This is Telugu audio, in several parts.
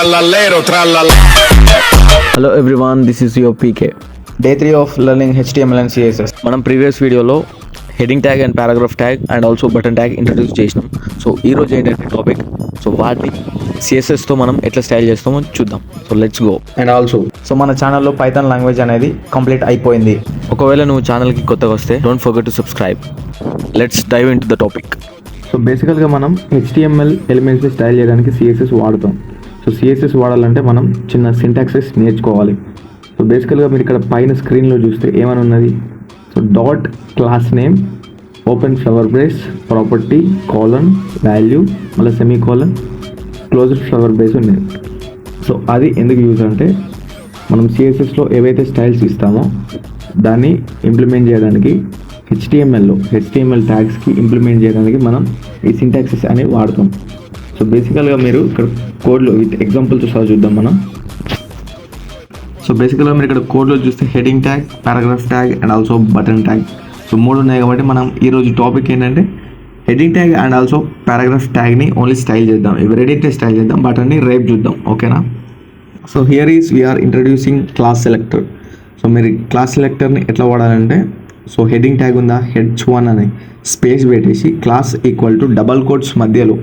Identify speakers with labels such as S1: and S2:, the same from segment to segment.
S1: trallallero, trallalla.
S2: Hello everyone, this is your PK.
S3: Day 3 of learning HTML and CSS.
S2: మనం ప్రీవియస్ వీడియోలో heading tag and paragraph tag and also button tag introduce చేసినాం. సో ఈ రోజు ఏంటంటే టాపిక్, సో వాటిని సిఎస్ఎస్తో మనం ఎట్లా స్టైల్ చేస్తామో చూద్దాం. So let's go.
S3: And also మన ఛానల్లో పైథాన్ లాంగ్వేజ్ అనేది కంప్లీట్ అయిపోయింది.
S2: ఒకవేళ నువ్వు ఛానల్కి కొత్తగా వస్తే don't forget to subscribe. Let's dive into the topic.
S4: So బేసికల్గా మనం HTML ఎలిమెంట్స్ని స్టైల్ చేయడానికి CSS వాడుతాం. సో CSS వాడాలంటే మనం చిన్న సింటాక్సెస్ నేర్చుకోవాలి. సో బేసికల్గా మీరు ఇక్కడ పైన స్క్రీన్లో చూస్తే ఏమని ఉన్నది, so dot class name open flower brace property colon value మళ్ళీ semicolon closed flower brace ఉన్నది. సో అది ఎందుకు యూజ్ అంటే మనం CSSలో ఏవైతే స్టైల్స్ ఇస్తామో దాన్ని ఇంప్లిమెంట్ చేయడానికి HTML ట్యాగ్స్కి ఇంప్లిమెంట్ చేయడానికి మనం ఈ సింటాక్సెస్ అనేవి వాడతాం. సో బేసికల్గా మీరు ఇక్కడ కోడ్లో విత్ ఎగ్జాంపుల్తో సహా చూద్దాం మనం. సో బేసికల్గా మీరు ఇక్కడ కోడ్లో చూస్తే heading tag, paragraph tag and also button tag, so 3 ఉన్నాయి. కాబట్టి మనం ఈరోజు టాపిక్ ఏంటంటే heading tag and also paragraph ట్యాగ్ని ఓన్లీ స్టైల్ చేద్దాం. ఇవి రెడీ స్టైల్ చేద్దాం, బటన్ని రేపు చూద్దాం, ఓకేనా. So here is we're introducing class selector. So మీరు క్లాస్ సెలెక్టర్ని ఎట్లా వాడాలంటే, సో హెడింగ్ ట్యాగ్ ఉందా, H1 అని స్పేస్ పెట్టేసి class equal to double quotes మధ్యలో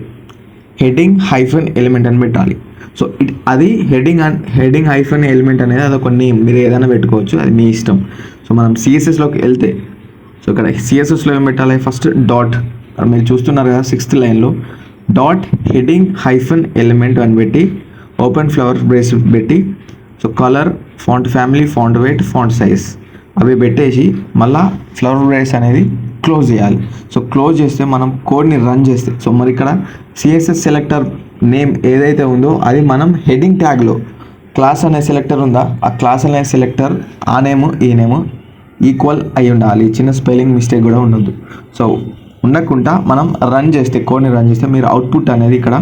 S4: హెడింగ్ హైఫన్ ఎలిమెంట్ అని పెట్టాలి. సో అది హెడింగ్ హైఫన్ ఎలిమెంట్ అనేది అది ఒక నేమ్, మీరు ఏదైనా పెట్టుకోవచ్చు, అది మీ ఇష్టం. సో మనం CSSలోకి వెళ్తే, సో ఇక్కడ CSSలో ఏం పెట్టాలి, ఫస్ట్ డాట్, మీరు చూస్తున్నారు కదా 6th లైన్లో డాట్ హెడింగ్ హైఫన్ ఎలిమెంట్ అని పెట్టి ఓపెన్ ఫ్లవర్ బ్రేస్ పెట్టి, so colour, font family, font wait, font size అవి పెట్టేసి మళ్ళీ ఫ్లవర్ బ్రేస్ అనేది క్లోజ్ చేయాలి. సో క్లోజ్ చేస్తే మనం కోడ్ని రన్ చేస్తే, సో మరి ఇక్కడ CSS సెలెక్టర్ నేమ్ ఏదైతే ఉందో అది మనం హెడింగ్ ట్యాగ్లో క్లాస్ అనే సెలెక్టర్ ఉందా, ఆ క్లాస్ అనే సెలెక్టర్ ఆ నేము ఈ నేము ఈక్వల్ అయి ఉండాలి. చిన్న స్పెల్లింగ్ మిస్టేక్ కూడా ఉండదు. సో ఉండకుండా మనం రన్ చేస్తే, కోడ్ని రన్ చేస్తే మీరు అవుట్పుట్ అనేది ఇక్కడ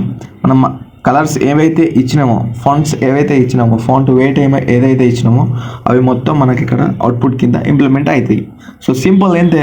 S4: మనం కలర్స్ ఏవైతే ఇచ్చినామో, ఫాంట్స్ ఏవైతే ఇచ్చినామో, ఫాంట్ వెయిట్ ఏదైతే ఇచ్చినామో అవి మొత్తం మనకి ఇక్కడ అవుట్పుట్ కింద ఇంప్లిమెంట్ అవుతాయి. సో సింపుల్ ఏంటే